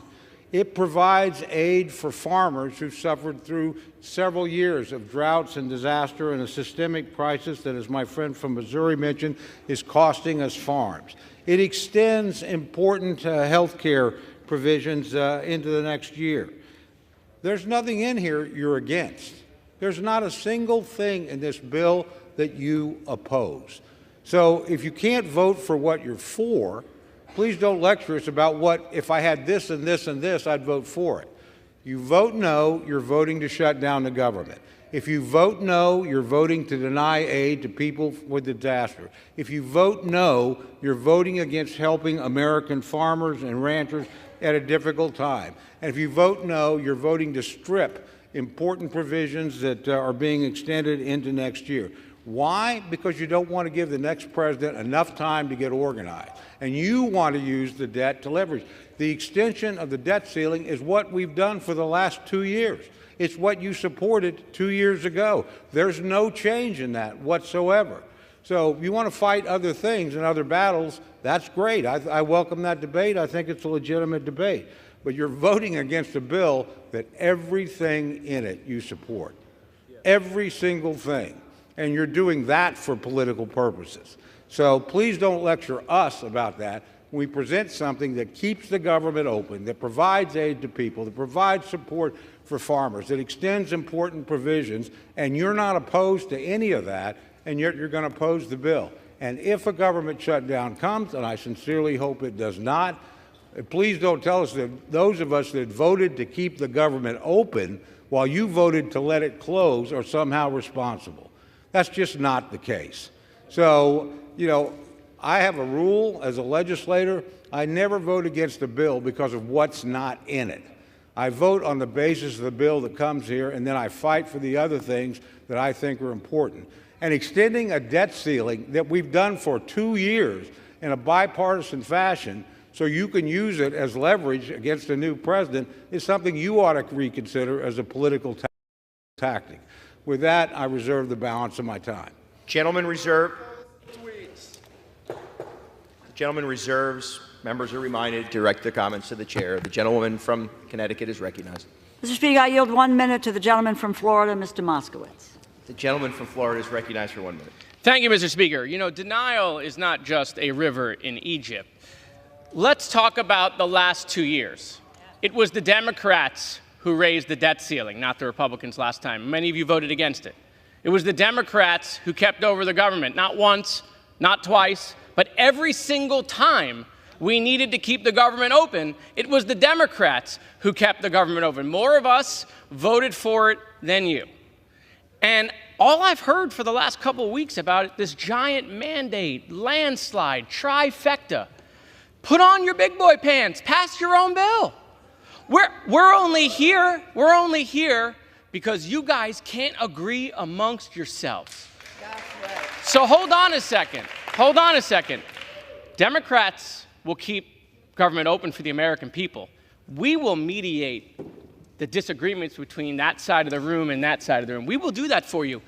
It provides aid for farmers who suffered through several years of droughts and disaster and a systemic crisis that, as my friend from Missouri mentioned, is costing us farms. It extends important health care provisions into the next year. There's nothing in here you're against. There's not a single thing in this bill that you oppose. So if you can't vote for what you're for, please don't lecture us about what, if I had this and this and this, I'd vote for it. You vote no, you're voting to shut down the government. If you vote no, you're voting to deny aid to people with disaster. If you vote no, you're voting against helping American farmers and ranchers at a difficult time. And if you vote no, you're voting to strip important provisions that are being extended into next year. Why? Because you don't want to give the next president enough time to get organized. And you want to use the debt to leverage. The extension of the debt ceiling is what we've done for the last 2 years. It's what you supported 2 years ago. There's no change in that whatsoever. So if you want to fight other things and other battles, that's great. I welcome that debate. I think it's a legitimate debate. But you're voting against a bill that everything in it you support. Every single thing. And you're doing that for political purposes. So please don't lecture us about that. We present something that keeps the government open, that provides aid to people, that provides support for farmers, that extends important provisions, and you're not opposed to any of that, and yet you're going to oppose the bill. And if a government shutdown comes, and I sincerely hope it does not, please don't tell us that those of us that voted to keep the government open while you voted to let it close are somehow responsible. That's just not the case. So, you know, I have a rule as a legislator. I never vote against a bill because of what's not in it. I vote on the basis of the bill that comes here, and then I fight for the other things that I think are important. And extending a debt ceiling that we've done for 2 years in a bipartisan fashion so you can use it as leverage against a new president is something you ought to reconsider as a political tactic. With that, I reserve the balance of my time. Gentleman reserved. Gentleman reserves. Members are reminded to direct their comments to the chair. The gentlewoman from Connecticut is recognized. Mr. Speaker, I yield 1 minute to the gentleman from Florida, Mr. Moskowitz. The gentleman from Florida is recognized for 1 minute. Thank you, Mr. Speaker. You know, denial is not just a river in Egypt. Let's talk about the last 2 years. It was the Democrats who raised the debt ceiling, not the Republicans last time. Many of you voted against it. It was the Democrats who kept over the government, not once, not twice, but every single time we needed to keep the government open, it was the Democrats who kept the government open. More of us voted for it than you. And all I've heard for the last couple of weeks about it, this giant mandate, landslide, trifecta. Put on your big boy pants, pass your own bill. We're only here because you guys can't agree amongst yourselves. So hold on a second. Democrats will keep government open for the American people. We will mediate the disagreements between that side of the room and that side of the room. We will do that for you,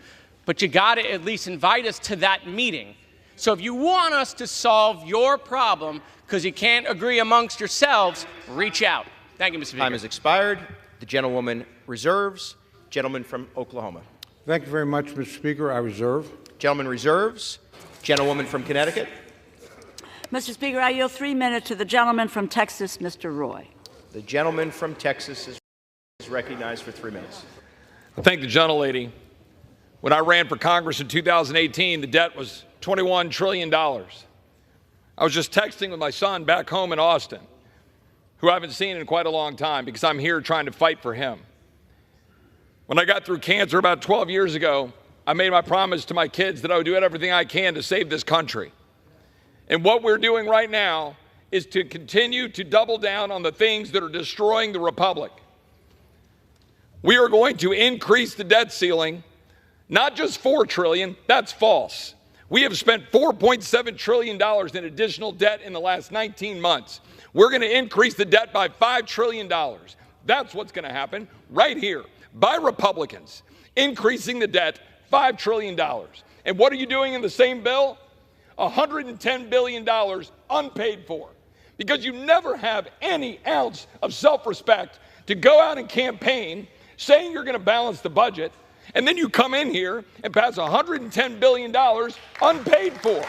but you got to at least invite us to that meeting. So if you want us to solve your problem because you can't agree amongst yourselves, reach out. Thank you, Mr. Speaker. Time has expired. The gentlewoman reserves. Gentleman from Oklahoma. Thank you very much, Mr. Speaker. I reserve. Gentleman reserves. Gentlewoman from Connecticut. Mr. Speaker, I yield 3 minutes to the gentleman from Texas, Mr. Roy. The gentleman from Texas is recognized for 3 minutes. I thank the gentlelady. When I ran for Congress in 2018, the debt was $21 trillion. I was just texting with my son back home in Austin, who I haven't seen in quite a long time because I'm here trying to fight for him. When I got through cancer about 12 years ago, I made my promise to my kids that I would do everything I can to save this country. And what we're doing right now is to continue to double down on the things that are destroying the republic. We are going to increase the debt ceiling, not just $4 trillion, that's false. We have spent $4.7 trillion in additional debt in the last 19 months. We're going to increase the debt by $5 trillion. That's what's going to happen right here by Republicans, increasing the debt $5 trillion. And what are you doing in the same bill? $110 billion unpaid for, because you never have any ounce of self-respect to go out and campaign saying you're going to balance the budget, and then you come in here and pass $110 billion unpaid for.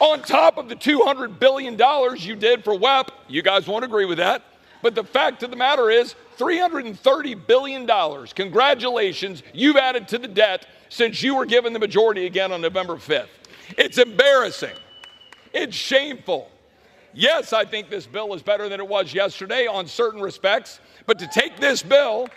On top of the $200 billion you did for WEP, you guys won't agree with that, but the fact of the matter is $330 billion. Congratulations, you've added to the debt since you were given the majority again on November 5th. It's embarrassing. It's shameful. Yes, I think this bill is better than it was yesterday on certain respects, but to take this bill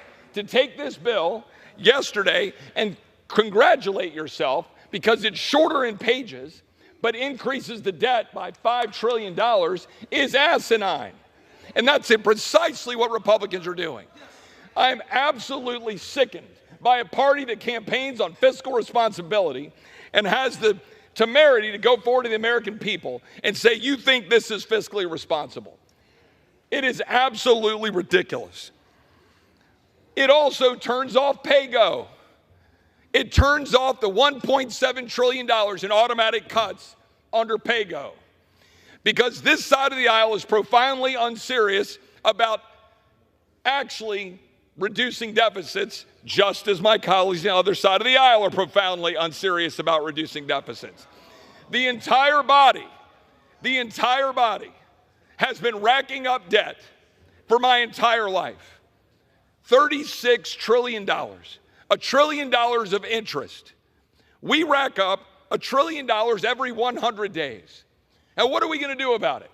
yesterday and congratulate yourself because it's shorter in pages but increases the debt by $5 trillion is asinine. And that's precisely what Republicans are doing. I am absolutely sickened by a party that campaigns on fiscal responsibility and has the temerity to go forward to the American people and say, you think this is fiscally responsible. It is absolutely ridiculous. It also turns off PAYGO. It turns off the $1.7 trillion in automatic cuts under PAYGO. Because this side of the aisle is profoundly unserious about actually reducing deficits, just as my colleagues on the other side of the aisle are profoundly unserious about reducing deficits. The entire body has been racking up debt for my entire life. $36 trillion, $1 trillion of interest. We rack up $1 trillion every 100 days. Now, what are we going to do about it?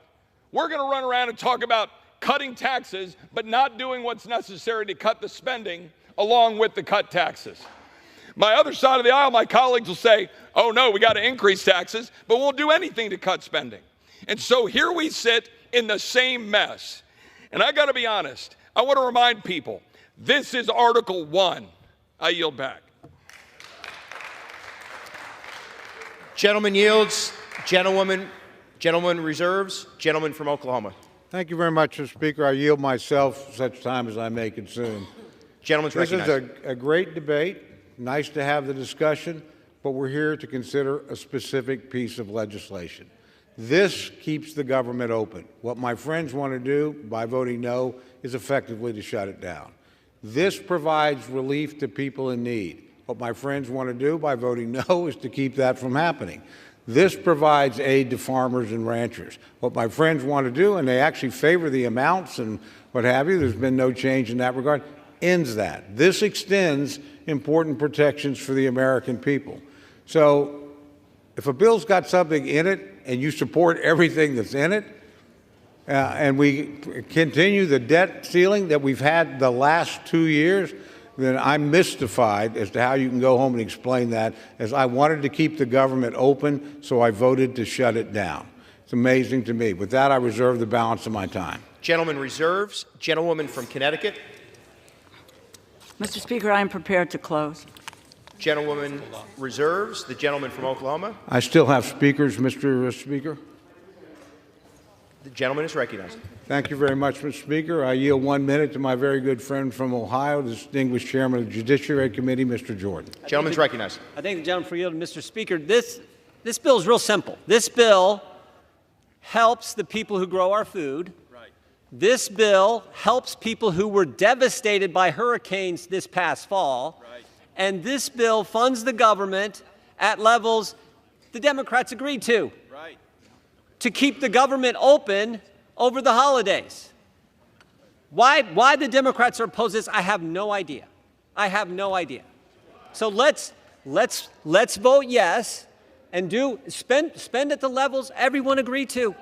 We're going to run around and talk about cutting taxes, but not doing what's necessary to cut the spending along with the cut taxes. My other side of the aisle, my colleagues will say, oh no, we got to increase taxes, but we'll do anything to cut spending. And so here we sit in the same mess. And I got to be honest, I want to remind people, this is Article 1. I yield back. Gentleman yields. Gentleman reserves. Gentleman from Oklahoma. Thank you very much, Mr. Speaker. I yield myself such time as I may consume. Gentleman's recognized. This is a great debate. Nice to have the discussion, but we're here to consider a specific piece of legislation. This keeps the government open. What my friends want to do by voting no is effectively to shut it down. This provides relief to people in need. What my friends want to do by voting no is to keep that from happening. This provides aid to farmers and ranchers. What my friends want to do, and they actually favor the amounts and what have you, there's been no change in that regard, ends that. This extends important protections for the American people. So if a bill's got something in it and you support everything that's in it, and we continue the debt ceiling that we've had the last 2 years, then I'm mystified as to how you can go home and explain that, as I wanted to keep the government open, so I voted to shut it down. It's amazing to me. With that, I reserve the balance of my time. Gentleman reserves. Gentlewoman from Connecticut. Mr. Speaker, I am prepared to close. Gentlewoman reserves. The gentleman from Oklahoma. I still have speakers, Mr. Speaker. The gentleman is recognized. Thank you very much, Mr. Speaker. I yield 1 minute to my very good friend from Ohio, the distinguished chairman of the Judiciary Committee, Mr. Jordan. Gentleman's recognized. I thank the gentleman for yielding. Mr. Speaker, this bill is real simple. This bill helps the people who grow our food. Right. This bill helps people who were devastated by hurricanes this past fall. Right. And this bill funds the government at levels the Democrats agreed to. Right. To keep the government open over the holidays. Why the Democrats are opposed to this, I have no idea. I have no idea. So let's vote yes and spend at the levels everyone agreed to.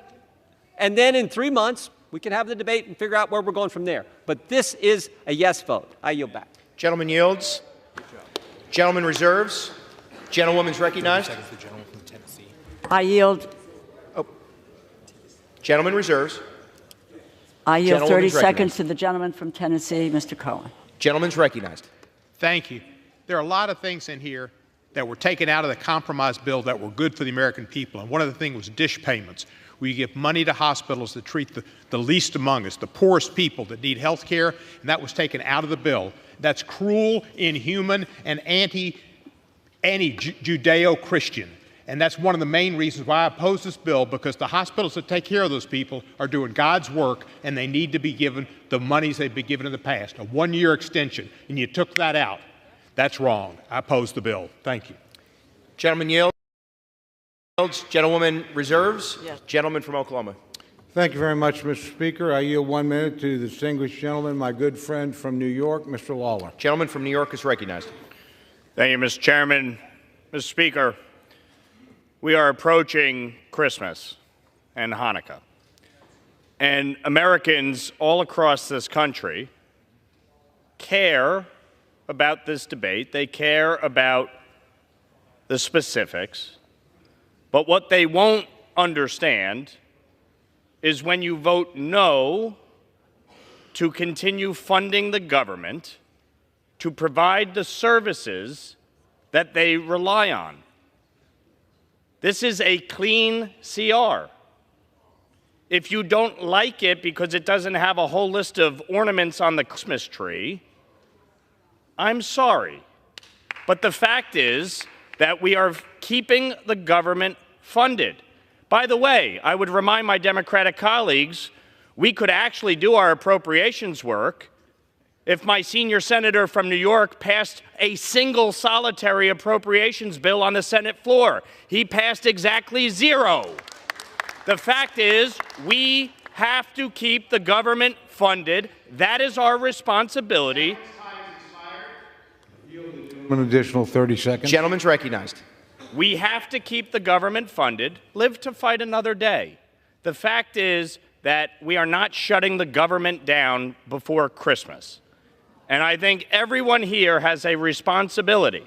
And then in 3 months, we can have the debate and figure out where we're going from there. But this is a yes vote. I yield back. Gentleman yields. Gentleman reserves. Gentlewoman's recognized. I yield. Gentleman reserves. I yield 30 Gentlewoman's seconds recognized. to the gentleman from Tennessee, Mr. Cohen. Gentleman's recognized. Thank you. There are a lot of things in here that were taken out of the compromise bill that were good for the American people. And one of the things was dish payments, where you give money to hospitals that treat the least among us, the poorest people that need health care, and that was taken out of the bill. That's cruel, inhuman, and anti-Judeo-Christian. And that's one of the main reasons why I oppose this bill, because the hospitals that take care of those people are doing God's work, and they need to be given the monies they've been given in the past, a one-year extension, and you took that out. That's wrong. I oppose the bill. Thank you. Gentleman yields. Gentlewoman reserves. Yes. Gentleman from Oklahoma. Thank you very much, Mr. Speaker. I yield 1 minute to the distinguished gentleman, my good friend from New York, Mr. Lawler. Gentleman from New York is recognized. Thank you, Mr. Chairman. Mr. Speaker, we are approaching Christmas and Hanukkah. And Americans all across this country care about this debate. They care about the specifics. But what they won't understand is when you vote no to continue funding the government to provide the services that they rely on. This is a clean CR. If you don't like it because it doesn't have a whole list of ornaments on the Christmas tree, I'm sorry. But the fact is that we are keeping the government funded. By the way, I would remind my Democratic colleagues, we could actually do our appropriations work if my senior senator from New York passed a single solitary appropriations bill on the Senate floor. He passed exactly zero. The fact is, we have to keep the government funded. That is our responsibility. An additional 30 seconds. Gentleman's recognized. We have to keep the government funded, live to fight another day. The fact is that we are not shutting the government down before Christmas. And I think everyone here has a responsibility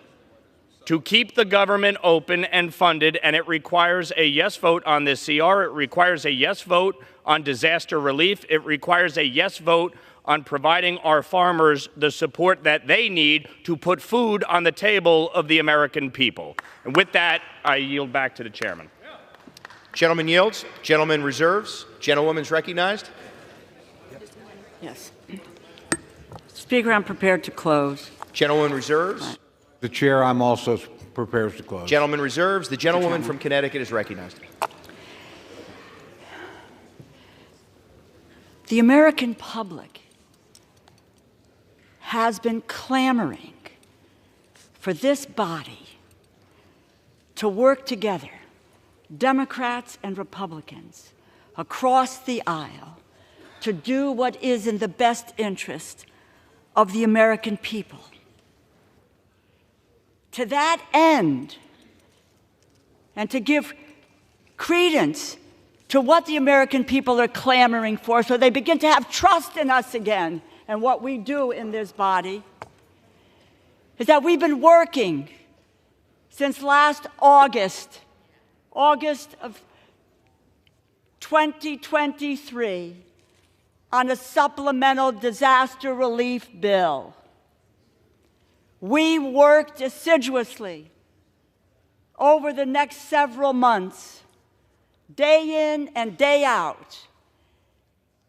to keep the government open and funded, and it requires a yes vote on this CR. It requires a yes vote on disaster relief. It requires a yes vote on providing our farmers the support that they need to put food on the table of the American people. And with that, I yield back to the chairman. Gentleman yields. Gentleman reserves. Gentlewoman's recognized. Yes. Speaker, I'm prepared to close. Gentlewoman reserves. The chair, I'm also prepared to close. Gentleman reserves. The gentlewoman from Connecticut is recognized. The American public has been clamoring for this body to work together, Democrats and Republicans, across the aisle, to do what is in the best interest of the American people. To that end, and to give credence to what the American people are clamoring for, so they begin to have trust in us again and what we do in this body, is that we've been working since last August of 2023, on a supplemental disaster relief bill. We worked assiduously over the next several months, day in and day out,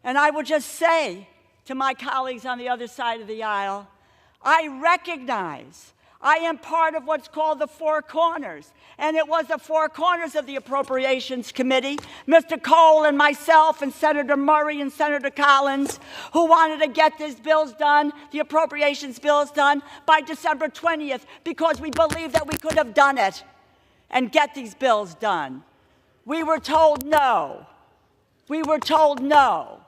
And I will just say to my colleagues on the other side of the aisle, I recognize I am part of what's called the Four Corners. And it was the Four Corners of the Appropriations Committee, Mr. Cole and myself and Senator Murray and Senator Collins, who wanted to get these bills done, the appropriations bills done, by December 20th, because we believed that we could have done it and get these bills done. We were told no. We were told no.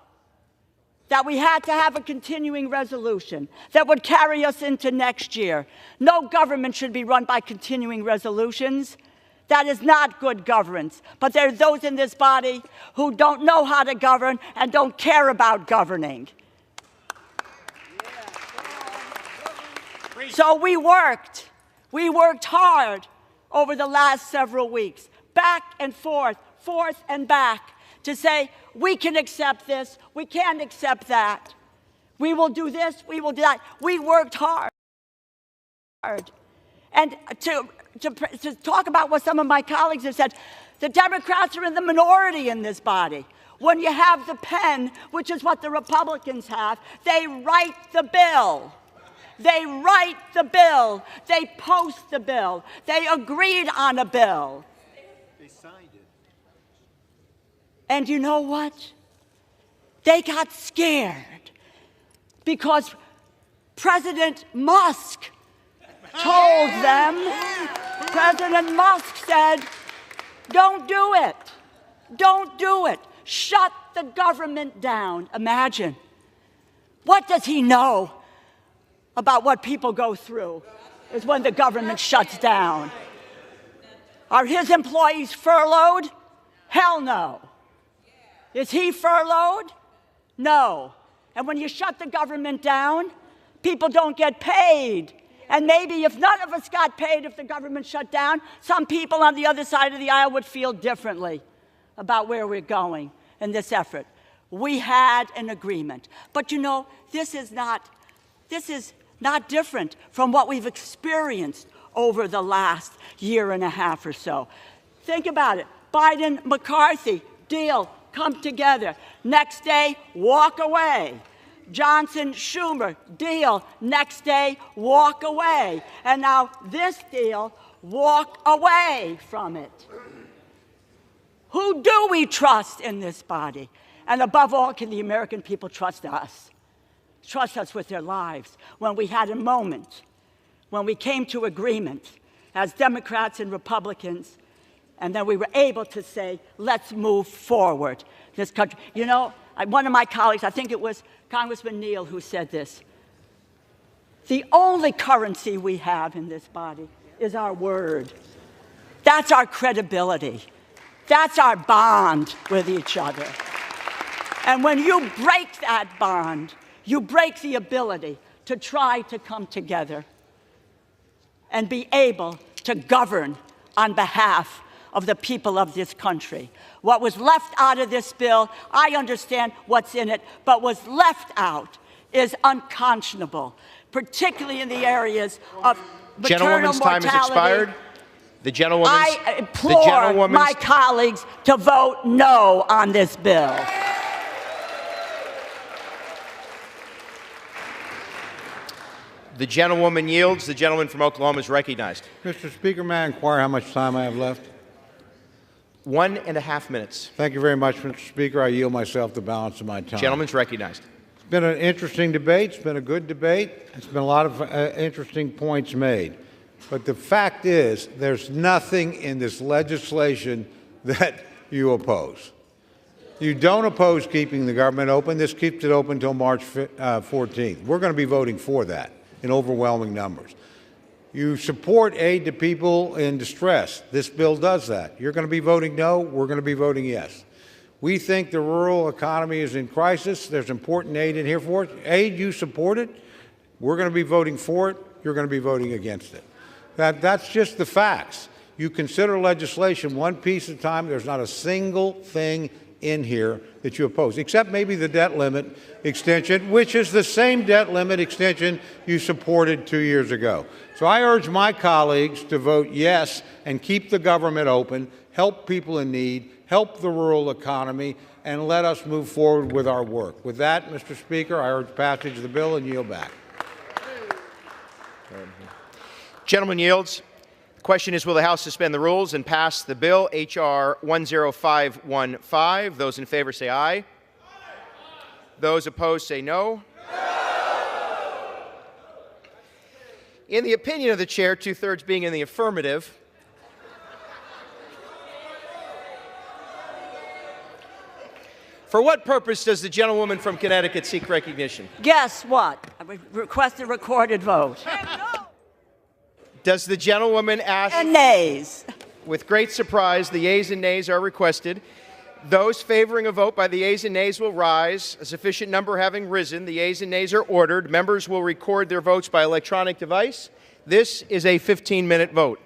That we had to have a continuing resolution that would carry us into next year. No government should be run by continuing resolutions. That is not good governance. But there are those in this body who don't know how to govern and don't care about governing. So we worked hard over the last several weeks, back and forth and back, to say, we can accept this, we can't accept that. We will do this, we will do that. We worked hard. And to talk about what some of my colleagues have said, the Democrats are in the minority in this body. When you have the pen, which is what the Republicans have, they write the bill. They write the bill. They post the bill. They agreed on a bill. They signed it. And you know what? They got scared because President Musk told them, President Musk said, don't do it. Don't do it. Shut the government down. Imagine. What does he know about what people go through is when the government shuts down? Are his employees furloughed? Hell no. Is he furloughed? No. And when you shut the government down, people don't get paid. And maybe if none of us got paid if the government shut down, some people on the other side of the aisle would feel differently about where we're going in this effort. We had an agreement. But you know, this is not different from what we've experienced over the last year and a half or so. Think about it. Biden, McCarthy, deal, come together. Next day, walk away. Johnson, Schumer, deal. Next day, walk away. And now this deal, walk away from it. Who do we trust in this body? And above all, can the American people trust us? Trust us with their lives. When we had a moment, when we came to agreement as Democrats and Republicans, and then we were able to say, let's move forward this country. You know, one of my colleagues, I think it was Congressman Neal, who said this. The only currency we have in this body is our word. That's our credibility. That's our bond with each other. And when you break that bond, you break the ability to try to come together and be able to govern on behalf of the people of this country. What was left out of this bill, I understand what's in it, but what's left out is unconscionable, particularly in the areas of maternal mortality. Gentlewoman's time has expired. I implore my colleagues to vote no on this bill. The gentlewoman yields. The gentleman from Oklahoma is recognized. Mr. Speaker, may I inquire how much time I have left? 1.5 minutes. Thank you very much, Mr. Speaker. I yield myself the balance of my time. Gentleman's recognized. It's been an interesting debate. It's been a good debate. It's been a lot of interesting points made. But the fact is, there's nothing in this legislation that you oppose. You don't oppose keeping the government open. This keeps it open until March 14th. We're going to be voting for that in overwhelming numbers. You support aid to people in distress. This bill does that. You're going to be voting no. We're going to be voting yes. We think the rural economy is in crisis. There's important aid in here for it. Aid, you support it. We're going to be voting for it. You're going to be voting against it. That's just the facts. You consider legislation one piece at a time. There's not a single thing in here that you oppose, except maybe the debt limit extension, which is the same debt limit extension you supported 2 years ago. So I urge my colleagues to vote yes and keep the government open, help people in need, help the rural economy, and let us move forward with our work. With that, Mr. Speaker, I urge passage of the bill and yield back. Gentleman yields. The question is, will the House suspend the rules and pass the bill, H.R. 10515? Those in favor say aye. Aye. Those opposed say no. In the opinion of the chair, two-thirds being in the affirmative, for what purpose does the gentlewoman from Connecticut seek recognition? Guess what? I request a recorded vote. Does the gentlewoman ask? And nays. With great surprise, the yeas and nays are requested. Those favoring a vote by the yeas and nays will rise. A sufficient number having risen, the yeas and nays are ordered. Members will record their votes by electronic device. This is a 15-minute vote.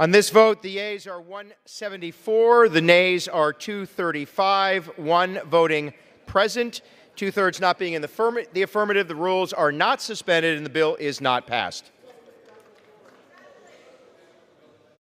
On this vote, the yeas are 174, the nays are 235, one voting present, two-thirds not being in the affirmative. The rules are not suspended and the bill is not passed.